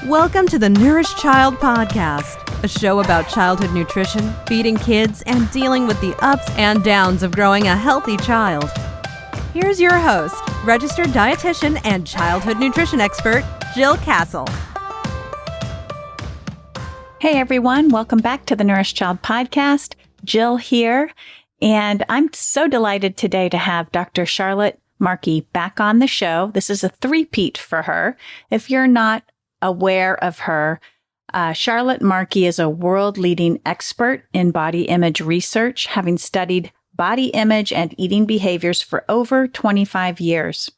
Welcome to the Nourished Child Podcast, a show about childhood nutrition, feeding kids, and dealing with the ups and downs of growing a healthy child. Here's your host, registered dietitian and childhood nutrition expert, Jill Castle. Hey everyone, welcome back to the Nourished Child Podcast. Jill here, and I'm so delighted today to have Dr. Charlotte Markey back on the show. This is a three-peat for her. If you're not aware of her, Charlotte Markey is a world-leading expert in body image research, having studied body image and eating behaviors for over 25 years.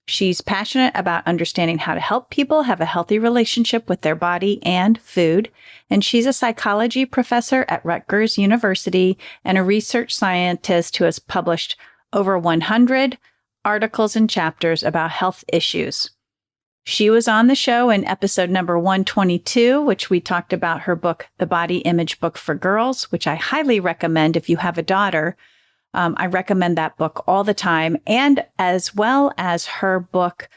She's passionate about understanding how to help people have a healthy relationship with their body and food, and she's a psychology professor at Rutgers University and a research scientist who has published over 100 articles and chapters about health issues. She was on the show in episode number 122, which we talked about her book, The Body Image Book for Girls, which I highly recommend if you have a daughter. I recommend that book all the time, and as well as her book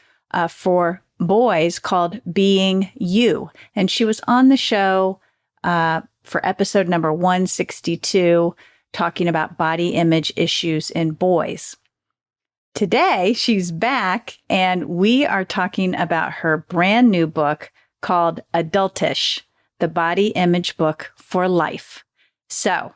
for boys called Being You. And she was on the show for episode number 162, talking about body image issues in boys. Today, she's back, and we are talking about her brand new book called Adultish, the Body Image Book for Life. So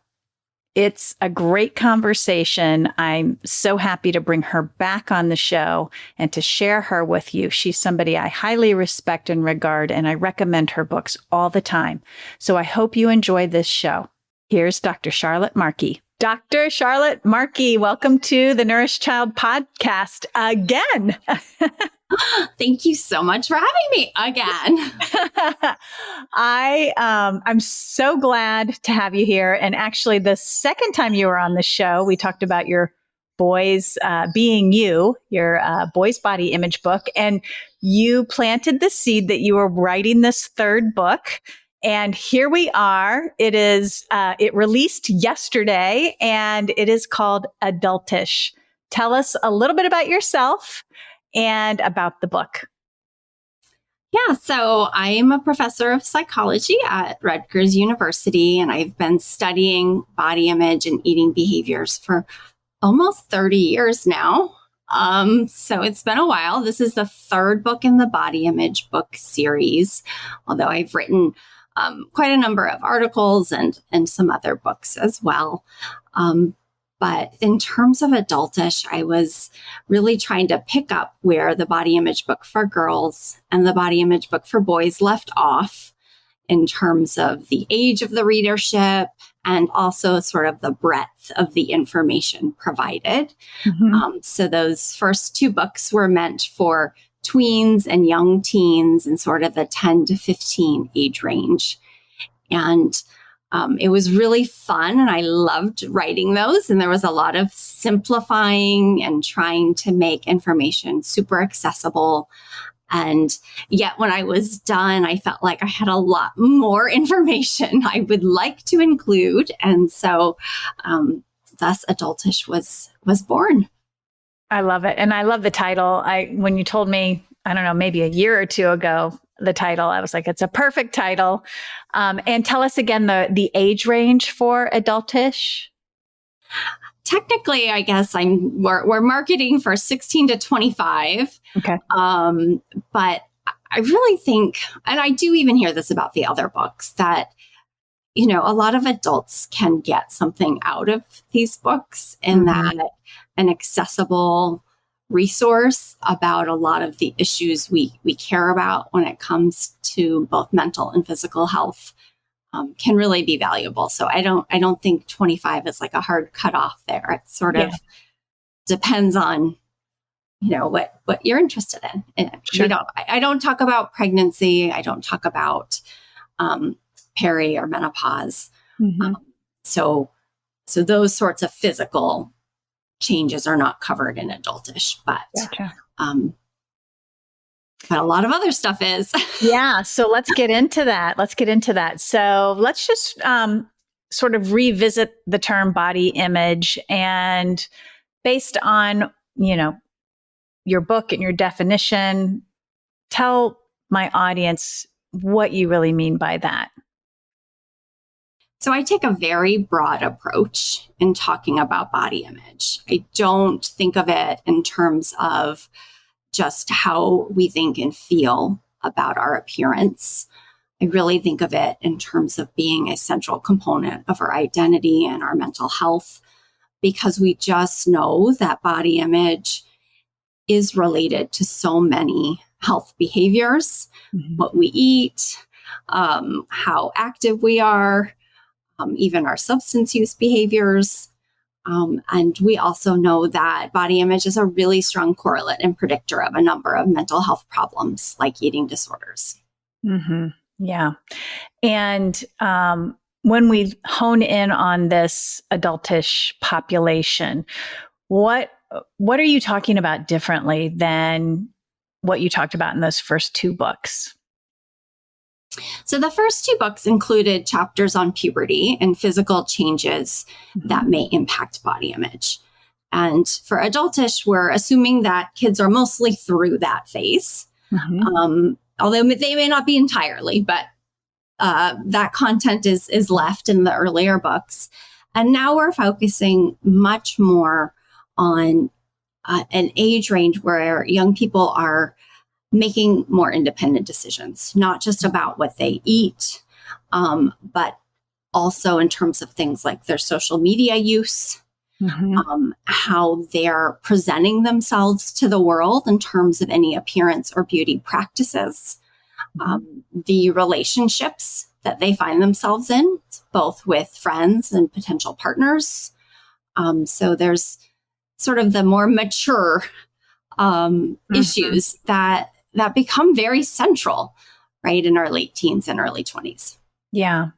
it's a great conversation. I'm so happy to bring her back on the show and to share her with you. She's somebody I highly respect and regard, and I recommend her books all the time. So I hope you enjoy this show. Here's Dr. Charlotte Markey. Dr. Charlotte Markey, welcome to the Nourished Child Podcast again. Thank you so much for having me again. I'm so glad to have you here. And actually, the second time you were on the show, we talked about your boys Being You, your boys body image book, and you planted the seed that you were writing this third book. And here we are. It released yesterday, and it is called Adultish. Tell us a little bit about yourself and about the book. Yeah, so I'm a professor of psychology at Rutgers University, and I've been studying body image and eating behaviors for almost 30 years now. So it's been a while. This is the third book in the body image book series, although I've written quite a number of articles and some other books as well. But in terms of Adultish, I was really trying to pick up where the body image book for girls and the body image book for boys left off in terms of the age of the readership and also sort of the breadth of the information provided. Mm-hmm. So those first two books were meant for tweens and young teens in sort of the 10 to 15 age range. And it was really fun, and I loved writing those. And there was a lot of simplifying and trying to make information super accessible. And yet when I was done, I felt like I had a lot more information I would like to include. And so thus Adultish was born. I love it. And I love the title. When you told me, I don't know, maybe a year or two ago, the title, I was like, it's a perfect title. And tell us again the age range for Adultish. Technically, I guess we're marketing for 16 to 25. Okay. But I really think, and I do even hear this about the other books, that a lot of adults can get something out of these books in that an accessible resource about a lot of the issues we care about when it comes to both mental and physical health can really be valuable. So I don't think 25 is like a hard cutoff there. It sort of depends on what you're interested in. Sure. I don't talk about pregnancy. I don't talk about peri or menopause. Mm-hmm. So those sorts of physical changes are not covered in Adultish, but Gotcha. But a lot of other stuff is. Yeah. So let's get into that. So let's just sort of revisit the term body image, and based on, your book and your definition, tell my audience what you really mean by that. So I take a very broad approach in talking about body image. I don't think of it in terms of just how we think and feel about our appearance. I really think of it in terms of being a central component of our identity and our mental health, because we just know that body image is related to so many health behaviors, what we eat, how active we are, even our substance use behaviors. And we also know that body image is a really strong correlate and predictor of a number of mental health problems like eating disorders. Yeah. And when we hone in on this adultish population, what are you talking about differently than what you talked about in those first two books? So the first two books included chapters on puberty and physical changes that may impact body image. And for Adultish, we're assuming that kids are mostly through that phase, although they may not be entirely, but that content is left in the earlier books. And now we're focusing much more on an age range where young people are making more independent decisions, not just about what they eat, but also in terms of things like their social media use, how they're presenting themselves to the world in terms of any appearance or beauty practices, the relationships that they find themselves in, both with friends and potential partners. So there's sort of the more mature issues that become very central, right, in our late teens and early 20s. Yeah.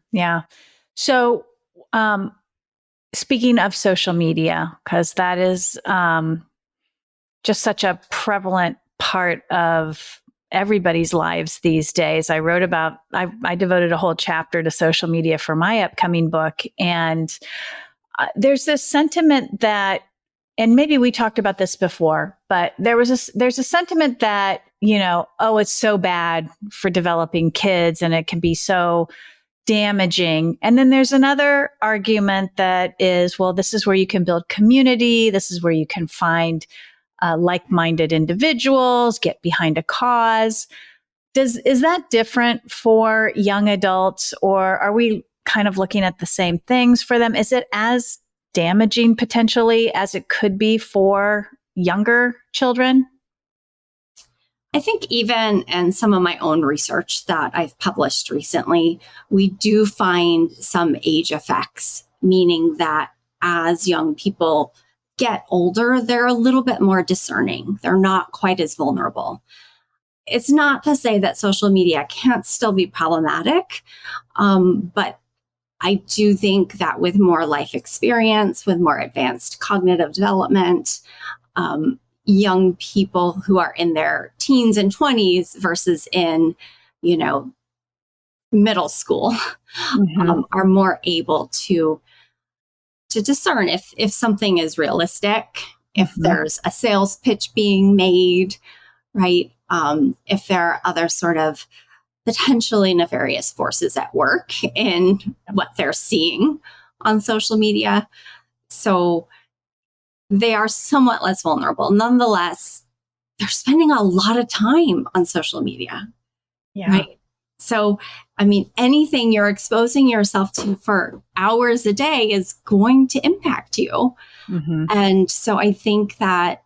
So speaking of social media, because that is just such a prevalent part of everybody's lives these days. I devoted a whole chapter to social media for my upcoming book. And there's this sentiment that, and maybe we talked about this before, but there's a sentiment that, it's so bad for developing kids and it can be so damaging. And then there's another argument that is, well, this is where you can build community. This is where you can find like-minded individuals, get behind a cause. Is that different for young adults, or are we kind of looking at the same things for them? Is it as damaging potentially as it could be for younger children? I think even in some of my own research that I've published recently, we do find some age effects, meaning that as young people get older, they're a little bit more discerning. They're not quite as vulnerable. It's not to say that social media can't still be problematic, but I do think that with more life experience, with more advanced cognitive development, young people who are in their teens and 20s versus in, middle school are more able to discern if something is realistic, if there's a sales pitch being made, right? If there are other sort of potentially nefarious forces at work in what they're seeing on social media. So they are somewhat less vulnerable. Nonetheless, they're spending a lot of time on social media, right? So, anything you're exposing yourself to for hours a day is going to impact you. And so I think that,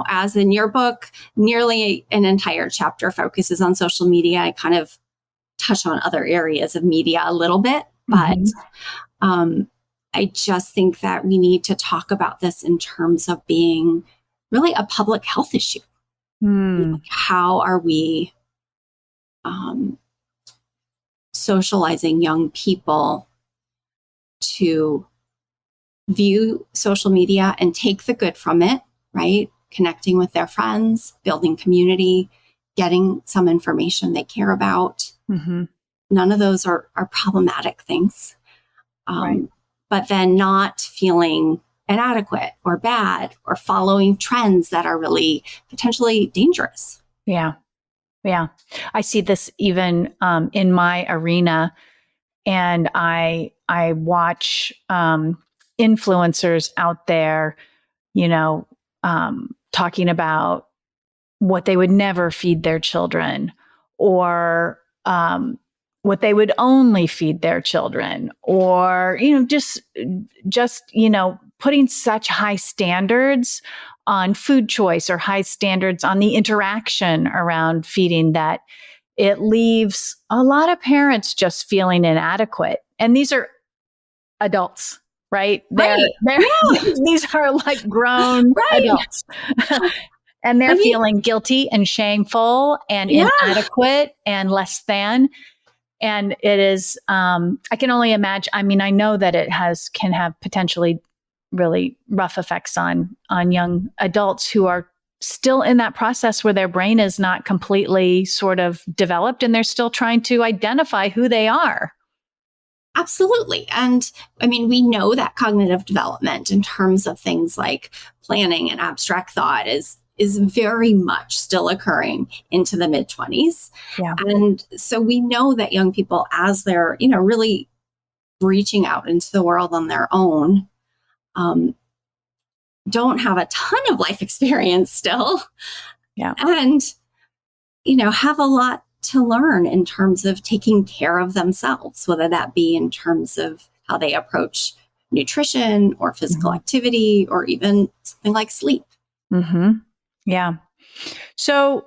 as in your book, nearly an entire chapter focuses on social media. I kind of touch on other areas of media a little bit, but I just think that we need to talk about this in terms of being really a public health issue. Like, how are we socializing young people to view social media and take the good from it, right? Connecting with their friends, building community, getting some information they care about. None of those are problematic things. But then not feeling inadequate or bad or following trends that are really potentially dangerous. Yeah. Yeah. I see this even in my arena, and I watch influencers out there, talking about what they would never feed their children, or what they would only feed their children, or just putting such high standards on food choice, or high standards on the interaction around feeding, that it leaves a lot of parents just feeling inadequate. And these are adults, right? Right. These are like grown Right. adults. And they're feeling guilty and shameful and inadequate and less than. And it is, I can only imagine. I mean, I know that it can have potentially really rough effects on young adults who are still in that process where their brain is not completely sort of developed, and they're still trying to identify who they are. Absolutely. And I mean, we know that cognitive development in terms of things like planning and abstract thought is very much still occurring into the mid-20s. Yeah. And so we know that young people, as they're, really reaching out into the world on their own, don't have a ton of life experience still. Yeah. And, have a lot to learn in terms of taking care of themselves, whether that be in terms of how they approach nutrition or physical activity, or even something like sleep. Mm-hmm. Yeah. So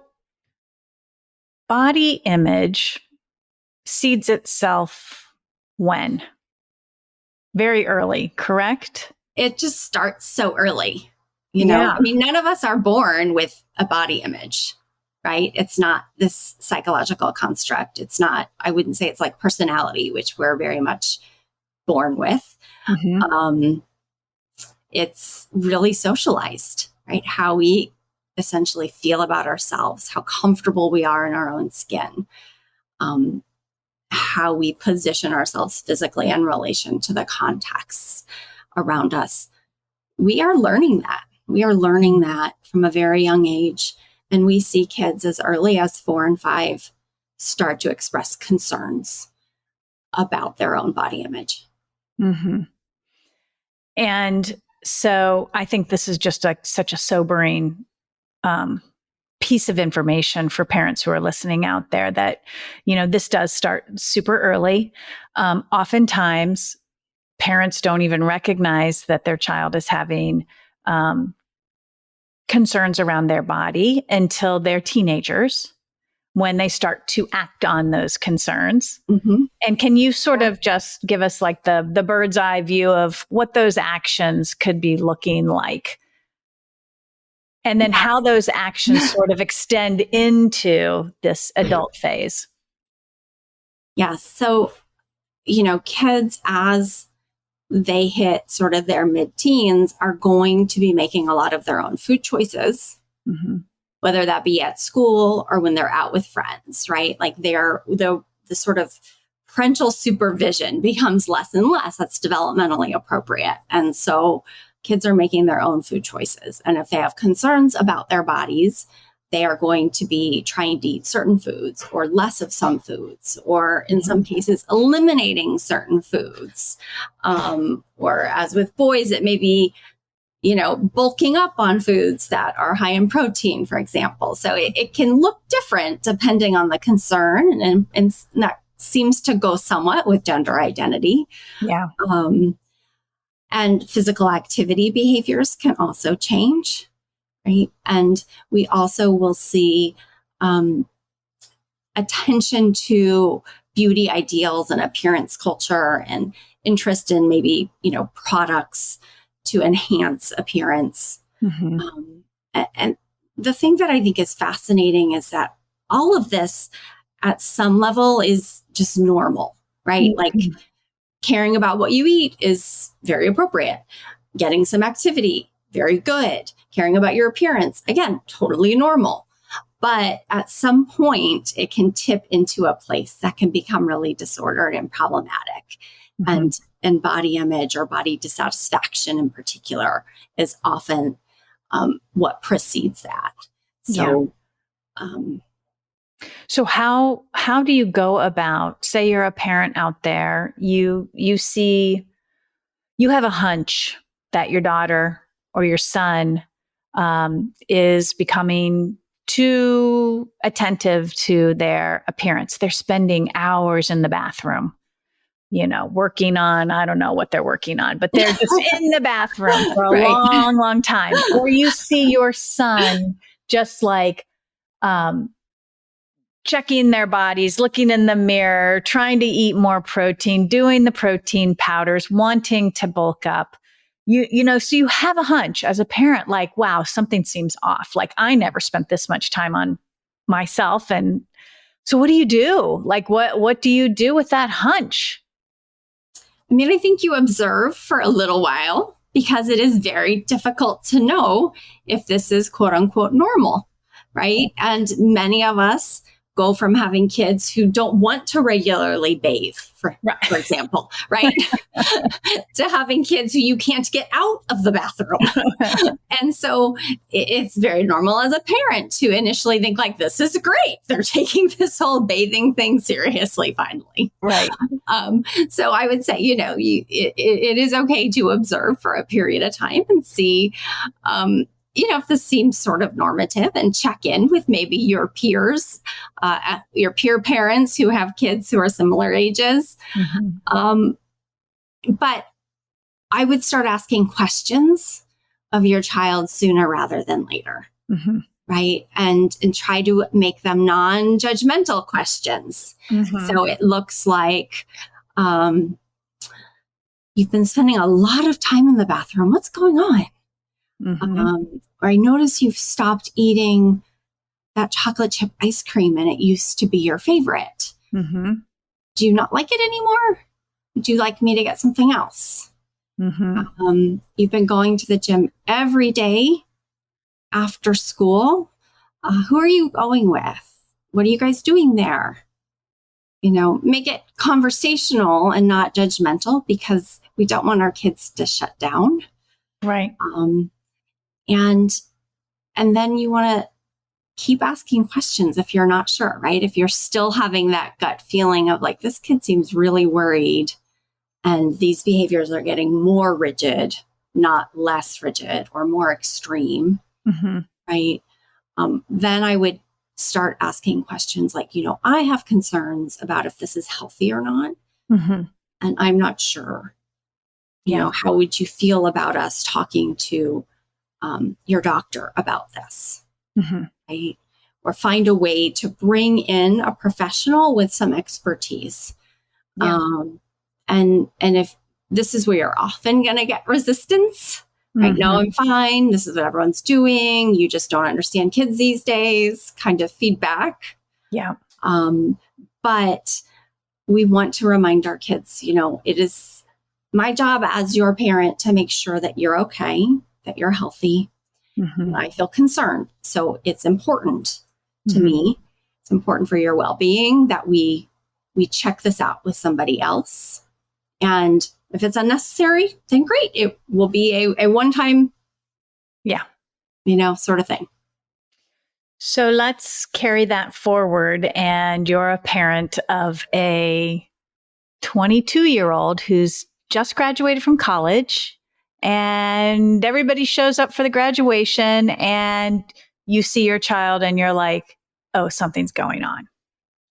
body image seeds itself when? Very early, correct? It just starts so early. I mean, none of us are born with a body image, right? It's not this psychological construct. It's not, I wouldn't say it's like personality, which we're very much born with. It's really socialized, right? How we essentially feel about ourselves, how comfortable we are in our own skin, how we position ourselves physically in relation to the contexts around us. We are learning that. We are learning that from a very young age. And we see kids as early as 4 and 5 start to express concerns about their own body image. Mm-hmm. And so I think this is just such a sobering piece of information for parents who are listening out there, that, this does start super early. Oftentimes, parents don't even recognize that their child is having concerns around their body until they're teenagers, when they start to act on those concerns. Mm-hmm. And can you sort of just give us like the bird's eye view of what those actions could be looking like? And then how those actions sort of extend into this adult phase? Yes. So, kids, as they hit sort of their mid-teens, are going to be making a lot of their own food choices, whether that be at school or when they're out with friends, right? Like the sort of parental supervision becomes less and less. That's developmentally appropriate. And so kids are making their own food choices. And if they have concerns about their bodies, they are going to be trying to eat certain foods, or less of some foods, or in some cases, eliminating certain foods. Or as with boys, it may be, bulking up on foods that are high in protein, for example. So it can look different depending on the concern. And that seems to go somewhat with gender identity. Yeah. And physical activity behaviors can also change, right? And we also will see attention to beauty ideals and appearance culture, and interest in maybe, products to enhance appearance. And the thing that I think is fascinating is that all of this at some level is just normal, right? Like, caring about what you eat is very appropriate. Getting some activity, very good. Caring about your appearance, again, totally normal. But at some point, it can tip into a place that can become really disordered and problematic. And body image, or body dissatisfaction in particular, is often what precedes that. So So how do you go about, say you're a parent out there, you see, you have a hunch that your daughter or your son is becoming too attentive to their appearance. They're spending hours in the bathroom, working on, I don't know what they're working on, but they're just in the bathroom for a Right. long, long time. Or you see your son just like, checking their bodies, looking in the mirror, trying to eat more protein, doing the protein powders, wanting to bulk up. So you have a hunch as a parent, like, wow, something seems off. Like, I never spent this much time on myself. And so what do you do? Like, what do you do with that hunch? I mean, I think you observe for a little while because it is very difficult to know if this is quote unquote normal, right? And many of us go from having kids who don't want to regularly bathe, for example, right? to having kids who you can't get out of the bathroom. And so it's very normal as a parent to initially think like, this is great. They're taking this whole bathing thing seriously, finally. Right. So I would say, it is okay to observe for a period of time and see, if this seems sort of normative, and check in with maybe your peers, your peer parents who have kids who are similar ages. Mm-hmm. But I would start asking questions of your child sooner rather than later. Mm-hmm. Right. And try to make them non-judgmental questions. Mm-hmm. So it looks like, you've been spending a lot of time in the bathroom. What's going on? Mm-hmm. Or I notice you've stopped eating that chocolate chip ice cream and it used to be your favorite. Mm-hmm. Do you not like it anymore? Would you like me to get something else? Mm-hmm. You've been going to the gym every day after school. Who are you going with? What are you guys doing there? Make it conversational and not judgmental, because we don't want our kids to shut down. Right. And then you want to keep asking questions if you're not sure, right? If you're still having that gut feeling of like, this kid seems really worried and these behaviors are getting more rigid, not less rigid or more extreme, mm-hmm. right? Then I would start asking questions like, I have concerns about if this is healthy or not. Mm-hmm. And I'm not sure. How would you feel about us talking to your doctor about this? Mm-hmm. Right? Or find a way to bring in a professional with some expertise. Yeah. And if this is where you're often going to get resistance, right? Mm-hmm. No, I'm fine. This is what everyone's doing. You just don't understand kids these days, kind of feedback. Yeah. But we want to remind our kids, it is my job as your parent to make sure that you're okay, that you're healthy. Mm-hmm. I feel concerned. So it's important to mm-hmm. me. It's important for your well-being that we check this out with somebody else. And if it's unnecessary, then great. It will be a one-time, sort of thing. So let's carry that forward. And you're a parent of a 22-year-old who's just graduated from college, and everybody shows up for the graduation, and you see your child and you're like, oh, something's going on.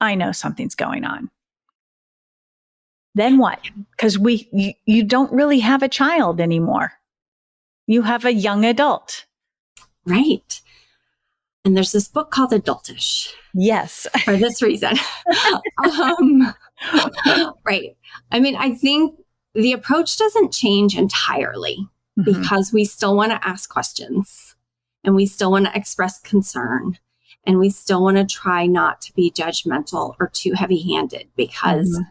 I know something's going on. Then what? Because you don't really have a child anymore. You have a young adult. Right. And there's this book called Adultish. Yes. For this reason. Right. I mean, I think the approach doesn't change entirely, mm-hmm. because we still want to ask questions, and we still want to express concern, and we still want to try not to be judgmental or too heavy-handed, because mm-hmm.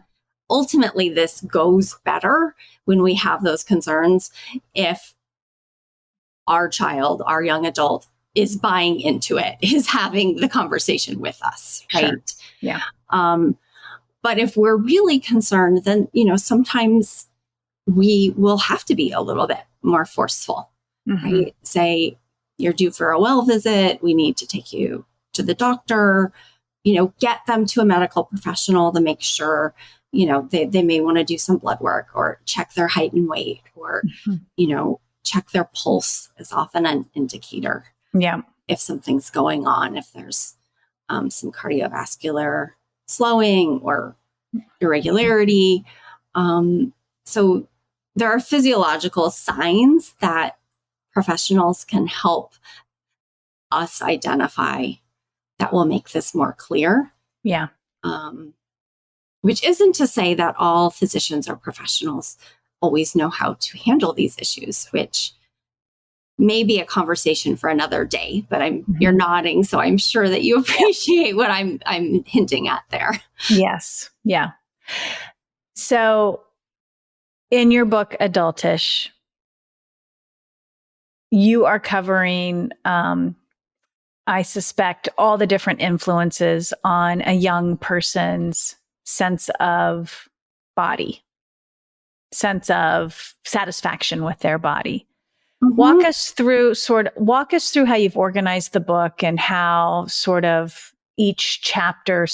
ultimately this goes better when we have those concerns if our child, our young adult, is buying into it, is having the conversation with us, right? Sure. Yeah. But if we're really concerned, then, sometimes we will have to be a little bit more forceful, mm-hmm. right? Say, you're due for a well visit. We need to take you to the doctor. get them to a medical professional to make sure, they may want to do some blood work or check their height and weight or, check their pulse is often an indicator. Yeah. If something's going on, if there's some cardiovascular slowing or irregularity. So there are physiological signs that professionals can help us identify that will make this more clear. Yeah. Which isn't to say that all physicians or professionals always know how to handle these issues, which may be a conversation for another day, but you're nodding, so I'm sure that you appreciate what I'm hinting at there. Yes. Yeah. So in your book, Adultish, you are covering, I suspect, all the different influences on a young person's sense of body, sense of satisfaction with their body. Mm-hmm. Walk us through how you've organized the book and how sort of each chapter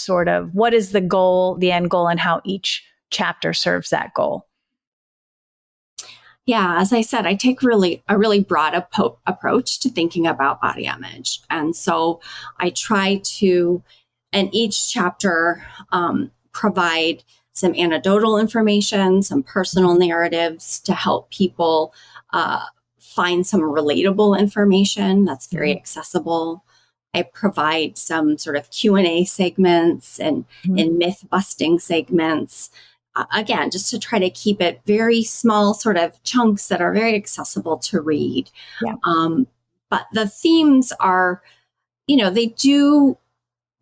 what is the goal, the end goal, and how each chapter serves that goal. Yeah, as I said, I take a really broad approach to thinking about body image. And so I try to, in each chapter, provide some anecdotal information, some personal narratives to help people find some relatable information that's very accessible. I provide some sort of Q&A segments and myth-busting segments. Again, just to try to keep it very small sort of chunks that are very accessible to read. Yeah. But the themes are, they do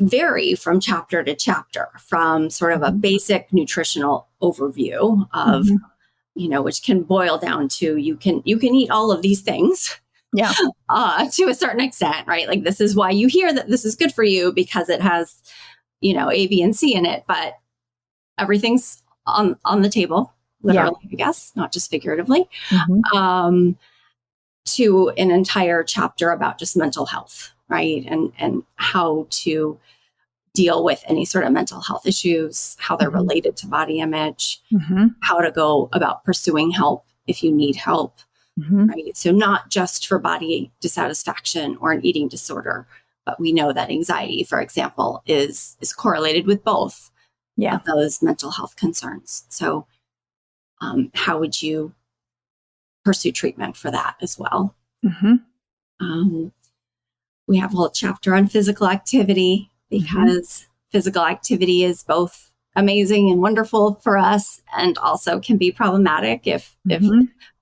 vary from chapter to chapter, from sort of a basic nutritional overview of, which can boil down to you can eat all of these things. Yeah. To a certain extent, right? Like this is why you hear that this is good for you because it has, A, B, and C in it, but everything's on the table, literally, I guess, not just figuratively, to an entire chapter about just mental health, right? And how to deal with any sort of mental health issues, how they're related to body image, how to go about pursuing help if you need help, right? So not just for body dissatisfaction or an eating disorder, but we know that anxiety, for example, is correlated with both of those mental health concerns. So how would you pursue treatment for that as well? We have a whole chapter on physical activity because physical activity is both amazing and wonderful for us and also can be problematic if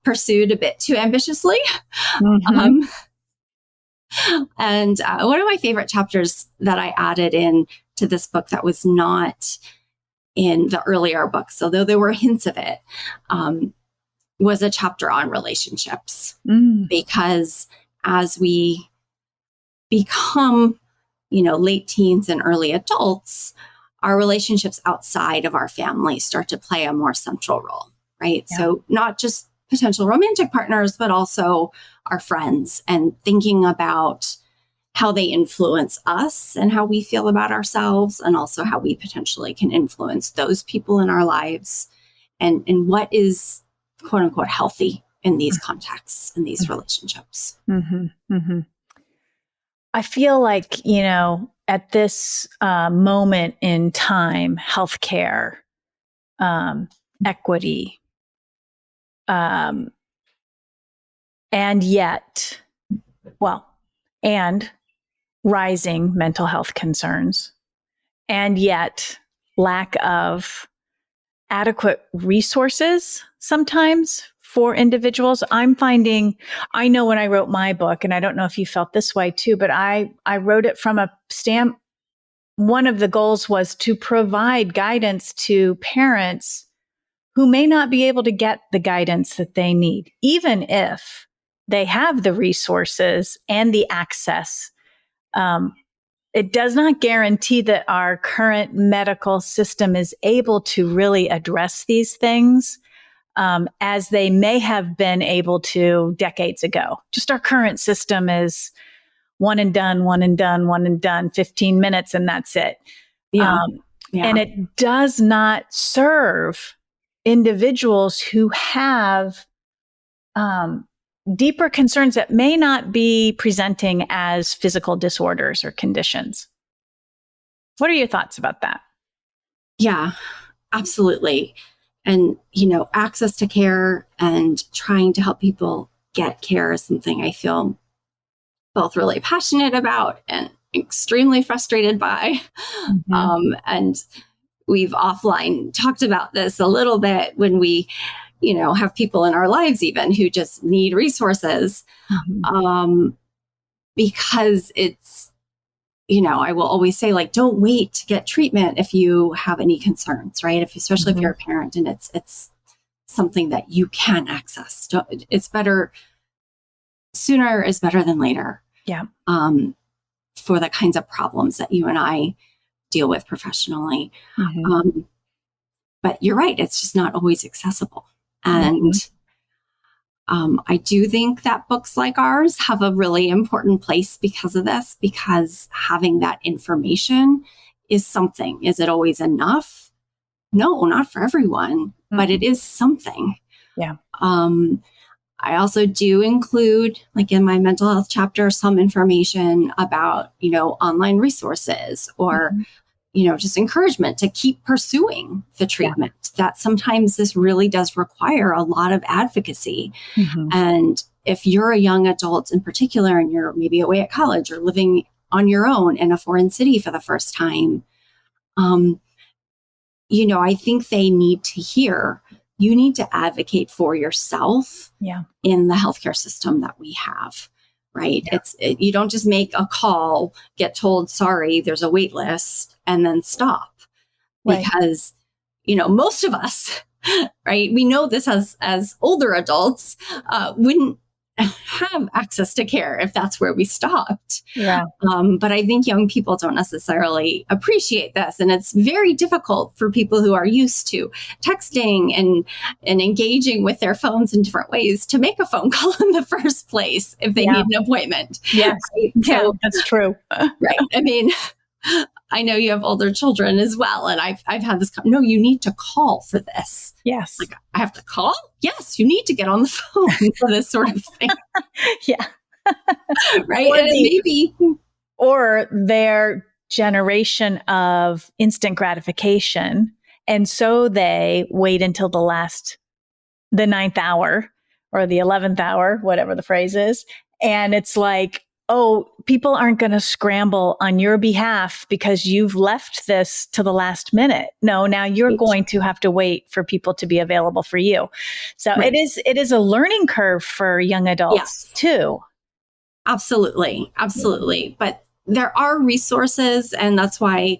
pursued a bit too ambitiously. And one of my favorite chapters that I added in to this book that was not in the earlier books, although there were hints of it, was a chapter on relationships. Because as we become, late teens and early adults, our relationships outside of our family start to play a more central role, right? Yeah. So not just potential romantic partners, but also our friends, and thinking about how they influence us and how we feel about ourselves, and also how we potentially can influence those people in our lives, and what is quote unquote healthy in these contexts, in these relationships. I feel like, at this moment in time, healthcare, equity, and rising mental health concerns, and yet lack of adequate resources sometimes for individuals. I'm finding, I know when I wrote my book, and I don't know if you felt this way too, but I wrote it from a stamp. One of the goals was to provide guidance to parents who may not be able to get the guidance that they need, even if they have the resources and the access. It does not guarantee that our current medical system is able to really address these things as they may have been able to decades ago. Just our current system is one and done, 15 minutes, and that's it. Yeah. And it does not serve individuals who have deeper concerns that may not be presenting as physical disorders or conditions. What are your thoughts about that? Yeah, absolutely. And, access to care and trying to help people get care is something I feel both really passionate about and extremely frustrated by. Mm-hmm. And we've offline talked about this a little bit when we, have people in our lives even who just need resources. Mm-hmm. Because it's, I will always say, like, don't wait to get treatment if you have any concerns, right? Especially if you're a parent and it's something that you can access. It's better, sooner is better than later. Yeah. For the kinds of problems that you and I deal with professionally. Mm-hmm. But you're right, it's just not always accessible. And I do think that books like ours have a really important place because of this, because having that information is something. Is it always enough? No, not for everyone, but it is something. Yeah. I also do include, like in my mental health chapter, some information about, online resources or, just encouragement to keep pursuing the treatment. That sometimes this really does require a lot of advocacy. And if you're a young adult in particular, and you're maybe away at college or living on your own in a foreign city for the first time, I think they need to hear you need to advocate for yourself in the healthcare system that we have, right? Yeah. You don't just make a call, get told, sorry, there's a wait list, and then stop. Right. Because, most of us, right, we know this as older adults, wouldn't have access to care if that's where we stopped. Yeah. But I think young people don't necessarily appreciate this. And it's very difficult for people who are used to texting and engaging with their phones in different ways to make a phone call in the first place if they need an appointment. Yes. Right? So, that's true. Right. I mean, I know you have older children as well. And I've had this, no, you need to call for this. Yes. Like, I have to call? Yes, you need to get on the phone for this sort of thing. Yeah. Right. Or their generation of instant gratification. And so they wait until the 9th hour or the 11th hour, whatever the phrase is. And it's like, oh, people aren't going to scramble on your behalf because you've left this to the last minute. No, now you're going to have to wait for people to be available for you. So it is a learning curve for young adults too. Absolutely. But there are resources, and that's why,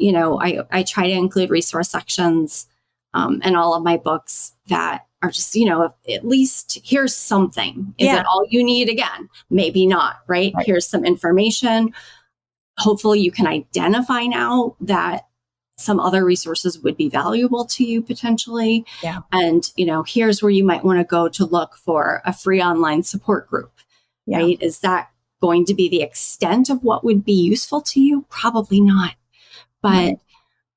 I try to include resource sections in all of my books that are just, at least here's something. Is it all you need? Again, maybe not, right? Here's some information. Hopefully you can identify now that some other resources would be valuable to you potentially. Yeah. And, here's where you might want to go to look for a free online support group, right? Is that going to be the extent of what would be useful to you? Probably not. But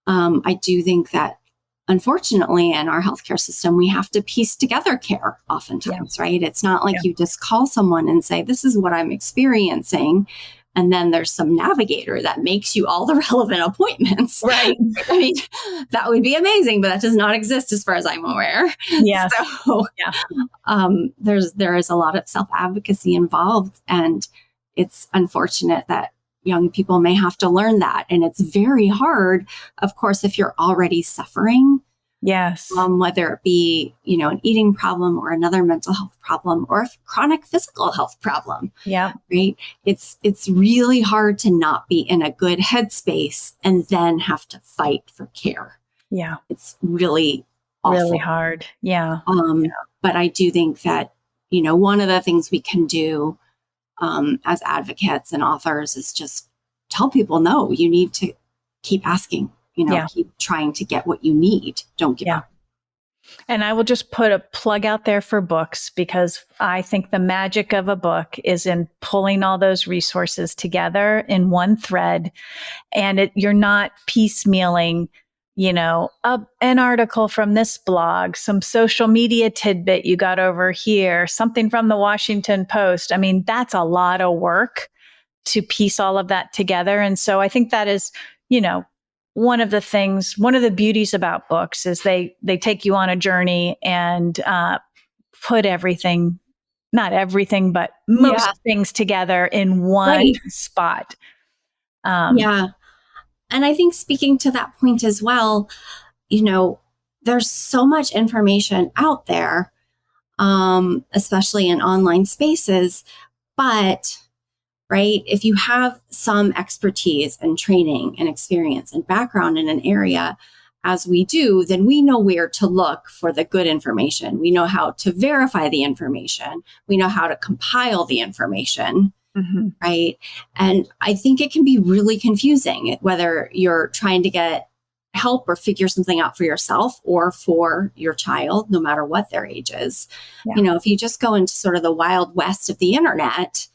I do think that, unfortunately, in our healthcare system, we have to piece together care oftentimes, right? It's not like you just call someone and say, this is what I'm experiencing. And then there's some navigator that makes you all the relevant appointments. Right. I mean, that would be amazing, but that does not exist as far as I'm aware. Yeah. So there is a lot of self-advocacy involved. And it's unfortunate that young people may have to learn that. And it's very hard, of course, if you're already suffering. Yes. Whether it be, an eating problem or another mental health problem or a chronic physical health problem. Yeah. Right. It's really hard to not be in a good headspace and then have to fight for care. Yeah. It's really awful. Really hard. Yeah. But I do think that, one of the things we can do as advocates and authors is just tell people, no, you need to keep asking, keep trying to get what you need. Don't give up. And I will just put a plug out there for books, because I think the magic of a book is in pulling all those resources together in one thread. And you're not piecemealing, an article from this blog, some social media tidbit you got over here, something from the Washington Post. I mean, that's a lot of work to piece all of that together. And so I think that is, one of the beauties about books is they take you on a journey and put everything, not everything, but most things together in one spot. Yeah. And I think speaking to that point as well, there's so much information out there, especially in online spaces, but right, if you have some expertise and training and experience and background in an area, as we do, then we know where to look for the good information. We know how to verify the information. We know how to compile the information. Mm-hmm. Right. And I think it can be really confusing whether you're trying to get help or figure something out for yourself or for your child, no matter what their age is. Yeah. If you just go into sort of the wild west of the internet,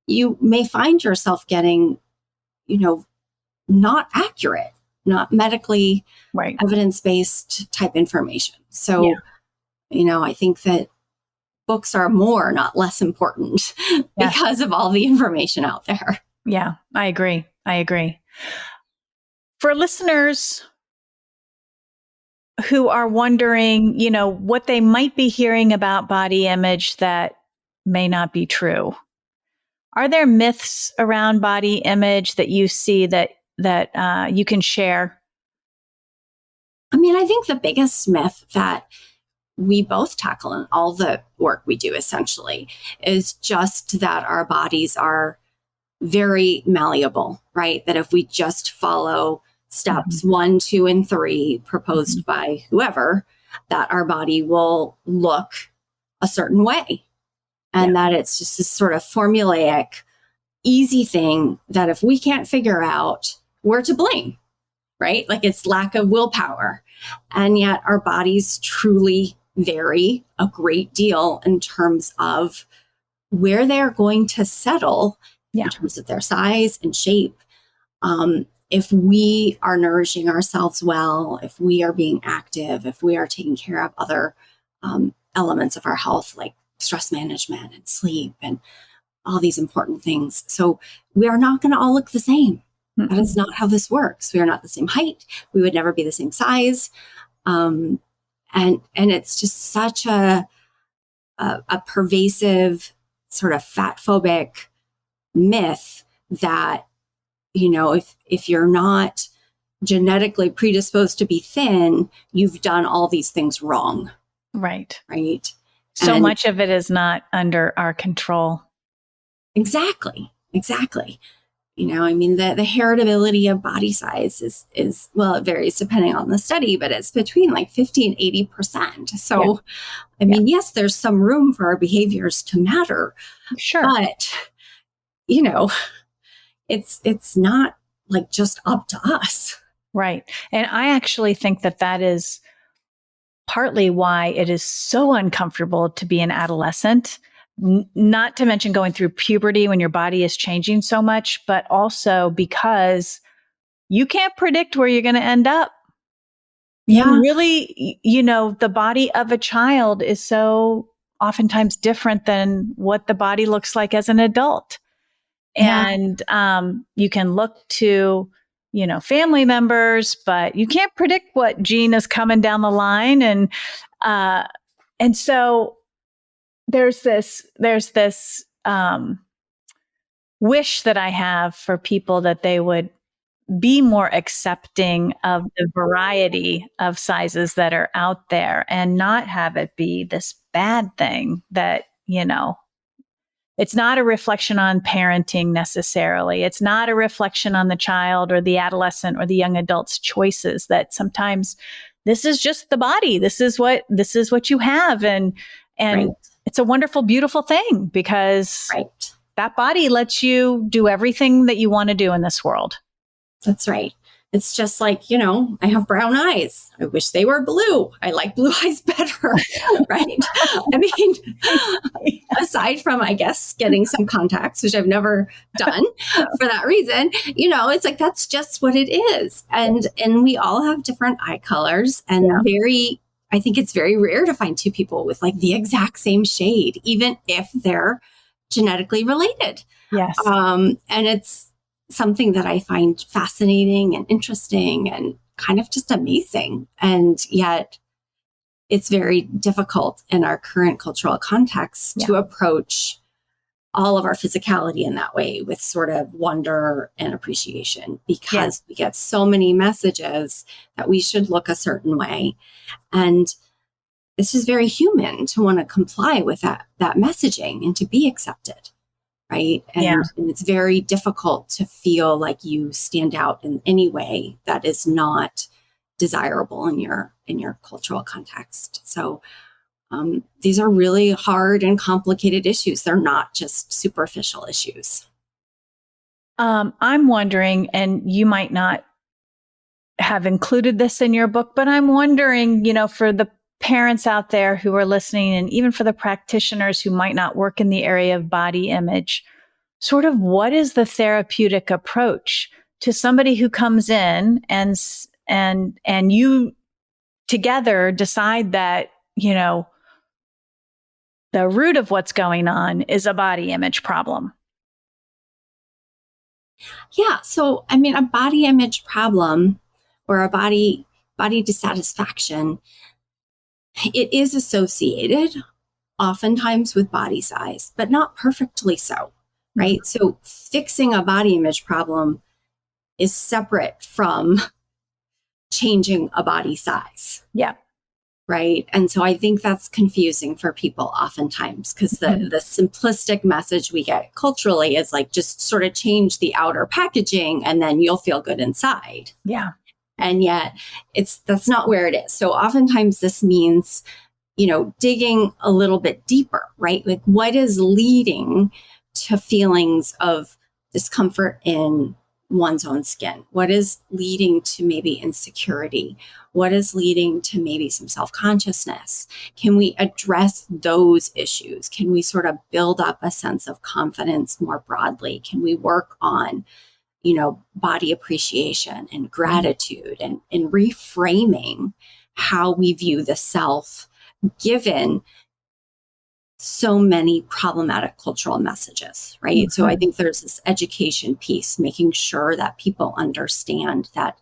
you may find yourself getting, not accurate, not medically evidence-based type information. So, I think that books are more, not less important because of all the information out there. Yeah, I agree. For listeners who are wondering, what they might be hearing about body image that may not be true, are there myths around body image that you see that you can share? I mean, I think the biggest myth that we both tackle in all the work we do essentially is just that our bodies are very malleable, right? That if we just follow steps 1, 2, and 3 proposed by whoever, that our body will look a certain way. And that it's just this sort of formulaic, easy thing that if we can't figure out, we're to blame, right? Like it's lack of willpower. And yet our bodies truly vary a great deal in terms of where they're going to settle in terms of their size and shape. If we are nourishing ourselves well, if we are being active, if we are taking care of other elements of our health, like stress management and sleep and all these important things. So we are not going to all look the same. That is not how this works. We are not the same height. We would never be the same size. And it's just such a pervasive sort of fat phobic myth that, if you're not genetically predisposed to be thin, you've done all these things wrong. Right. So much of it is not under our control. Exactly. I mean, the heritability of body size is, well, it varies depending on the study, but it's between like 50 and 80%. So, I mean, yes, there's some room for our behaviors to matter. Sure. But, it's not like just up to us. Right. And I actually think that is partly why it is so uncomfortable to be an adolescent, not to mention going through puberty when your body is changing so much, but also because you can't predict where you're going to end up. You really, the body of a child is so oftentimes different than what the body looks like as an adult. And you can look to, family members, but you can't predict what gene is coming down the line. And so there's this wish that I have for people that they would be more accepting of the variety of sizes that are out there and not have it be this bad thing that, it's not a reflection on parenting necessarily. It's not a reflection on the child or the adolescent or the young adult's choices, that sometimes this is just the body. This is what you have. And it's a wonderful, beautiful thing because that body lets you do everything that you want to do in this world. That's right. It's just like, I have brown eyes. I wish they were blue. I like blue eyes better, right? I mean, aside from, I guess, getting some contacts, which I've never done for that reason, it's like, that's just what it is. And we all have different eye colors, and I think it's very rare to find two people with like the exact same shade, even if they're genetically related. Yes. And it's something that I find fascinating and interesting and kind of just amazing. And yet it's very difficult in our current cultural context to approach all of our physicality in that way with sort of wonder and appreciation, because we get so many messages that we should look a certain way. And it's just very human to want to comply with that messaging and to be accepted. Right. And it's very difficult to feel like you stand out in any way that is not desirable in your cultural context. So these are really hard and complicated issues. They're not just superficial issues. I'm wondering, and you might not have included this in your book, but I'm wondering, for the parents out there who are listening, and even for the practitioners who might not work in the area of body image, sort of what is the therapeutic approach to somebody who comes in and you together decide that, the root of what's going on is a body image problem? Yeah. So, I mean, a body image problem or a body dissatisfaction, it is associated oftentimes with body size, but not perfectly so, right? Mm-hmm. So fixing a body image problem is separate from changing a body size. Yeah. Right. And so I think that's confusing for people oftentimes, because the simplistic message we get culturally is like, just sort of change the outer packaging and then you'll feel good inside. Yeah. And yet that's not where it is. So oftentimes this means, digging a little bit deeper, right? Like, what is leading to feelings of discomfort in one's own skin? What is leading to maybe insecurity? What is leading to maybe some self-consciousness? Can we address those issues? Can we sort of build up a sense of confidence more broadly? Can we work on, body appreciation and gratitude and reframing how we view the self, given so many problematic cultural messages, right? Mm-hmm. So I think there's this education piece, making sure that people understand that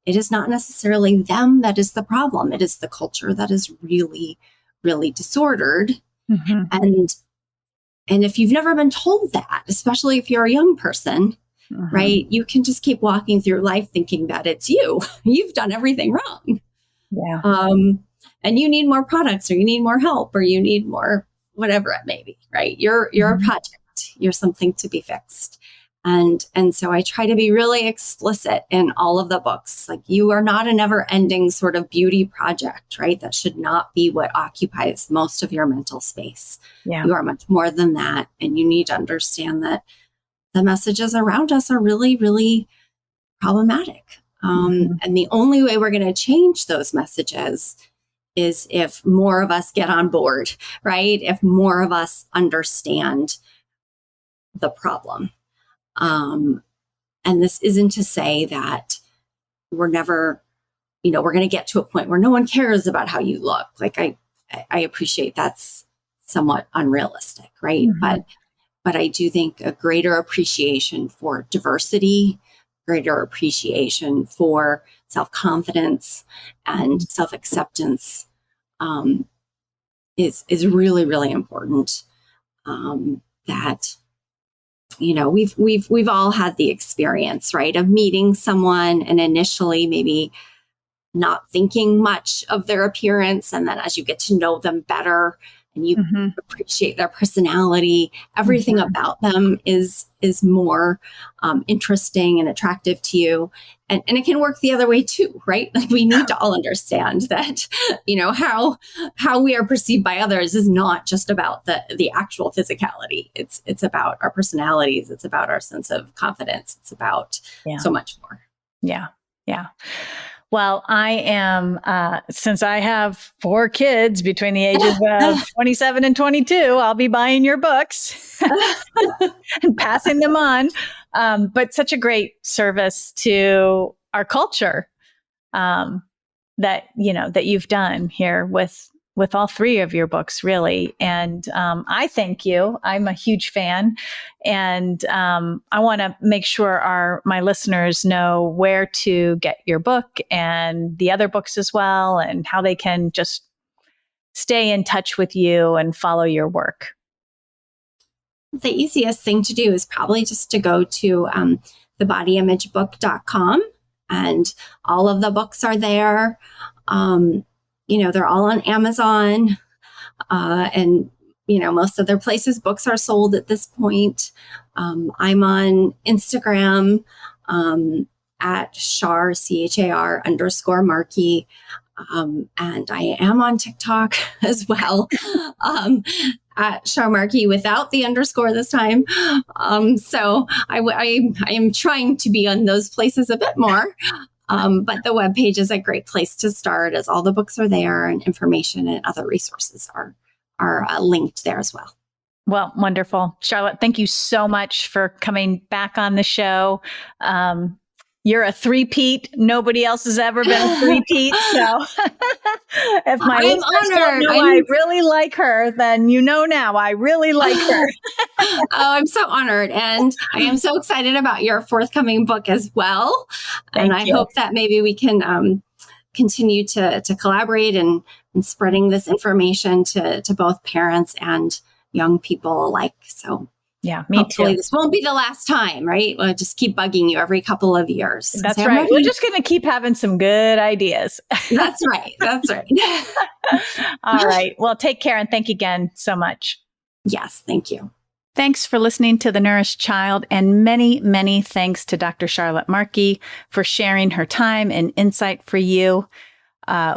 it is not necessarily them that is the problem. It is the culture that is really, really disordered. Mm-hmm. And if you've never been told that, especially if you're a young person, mm-hmm. right, you can just keep walking through life thinking that it's you. You've done everything wrong. Yeah. And you need more products, or you need more help, or you need more whatever it may be, right? You're mm-hmm. a project. You're something to be fixed. And so I try to be really explicit in all of the books. Like, you are not a never-ending sort of beauty project, right? That should not be what occupies most of your mental space. Yeah. You are much more than that. And you need to understand that the messages around us are really, really problematic. Mm-hmm. And the only way we're going to change those messages is if more of us get on board, right? If more of us understand the problem. And this isn't to say that we're never, we're going to get to a point where no one cares about how you look. Like, I appreciate that's somewhat unrealistic, right? Mm-hmm. But I do think a greater appreciation for diversity, greater appreciation for self-confidence and self-acceptance is really, really important. That we've all had the experience, right, of meeting someone and initially maybe not thinking much of their appearance, and then as you get to know them better and you mm-hmm. appreciate their personality, everything mm-hmm. about them is more interesting and attractive to you. And it can work the other way too, right? Like, we need to all understand that, how we are perceived by others is not just about the actual physicality. It's about our personalities. It's about our sense of confidence. It's about so much more. Yeah. Yeah. Well, I am, since I have 4 kids between the ages of 27 and 22, I'll be buying your books and passing them on. But such a great service to our culture that you've done here with all 3 of your books, really. And I thank you. I'm a huge fan. And I want to make sure my listeners know where to get your book and the other books as well, and how they can just stay in touch with you and follow your work. The easiest thing to do is probably just to go to thebodyimagebook.com, and all of the books are there. They're all on Amazon, and most other places books are sold at this point. I'm on Instagram at Char, CHAR _Markey. And I am on TikTok as well, at Char Markey without the underscore this time. So I am trying to be on those places a bit more. But the webpage is a great place to start, as all the books are there and information and other resources are linked there as well. Well, wonderful. Charlotte, thank you so much for coming back on the show. You're a three-peat. Nobody else has ever been a three-peat. So if my listeners don't know I really like her, then you know now I really like her. Oh, I'm so honored. And I am so excited about your forthcoming book as well. And I hope that maybe we can continue to collaborate and spreading this information to both parents and young people alike. So yeah, me hopefully too. This won't be the last time, right? We'll just keep bugging you every couple of years. That's right. We're just going to keep having some good ideas. That's right. That's right. All right. Well, take care, and thank you again so much. Yes, thank you. Thanks for listening to The Nourished Child, and many, many thanks to Dr. Charlotte Markey for sharing her time and insight for you.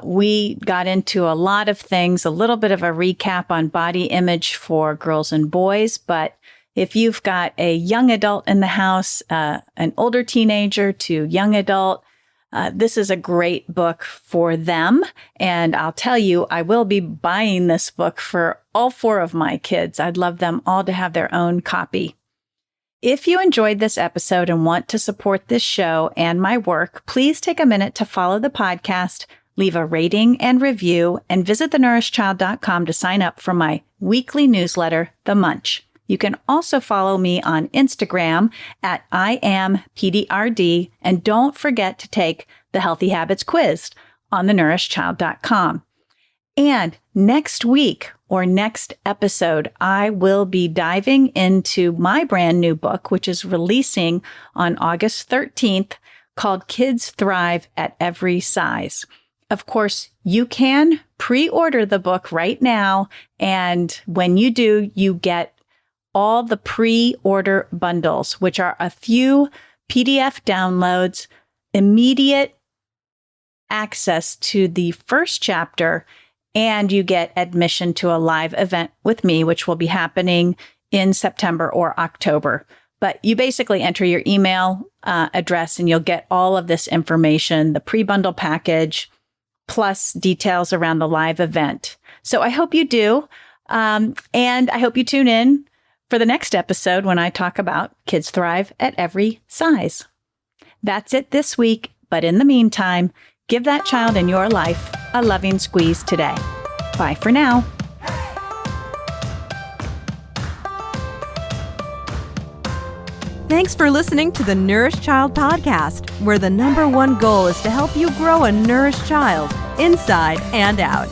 We got into a lot of things, a little bit of a recap on body image for girls and boys, but if you've got a young adult in the house, an older teenager to young adult, this is a great book for them. And I'll tell you, I will be buying this book for all 4 of my kids. I'd love them all to have their own copy. If you enjoyed this episode and want to support this show and my work, please take a minute to follow the podcast, leave a rating and review, and visit thenourishedchild.com to sign up for my weekly newsletter, The Munch. You can also follow me on Instagram at IamPDRD, and don't forget to take the Healthy Habits quiz on thenourishedchild.com. And next week or next episode, I will be diving into my brand new book, which is releasing on August 13th, called Kids Thrive at Every Size. Of course, you can pre-order the book right now, and when you do, you get all the pre-order bundles, which are a few PDF downloads, immediate access to the first chapter, and you get admission to a live event with me, which will be happening in September or October. But you basically enter your email address and you'll get all of this information, the pre-bundle package, plus details around the live event. So I hope you do. And I hope you tune in for the next episode when I talk about Kids Thrive at Every Size. That's it this week, but in the meantime, give that child in your life a loving squeeze today. Bye for now. Thanks for listening to the Nourished Child podcast, where the #1 goal is to help you grow a nourished child inside and out.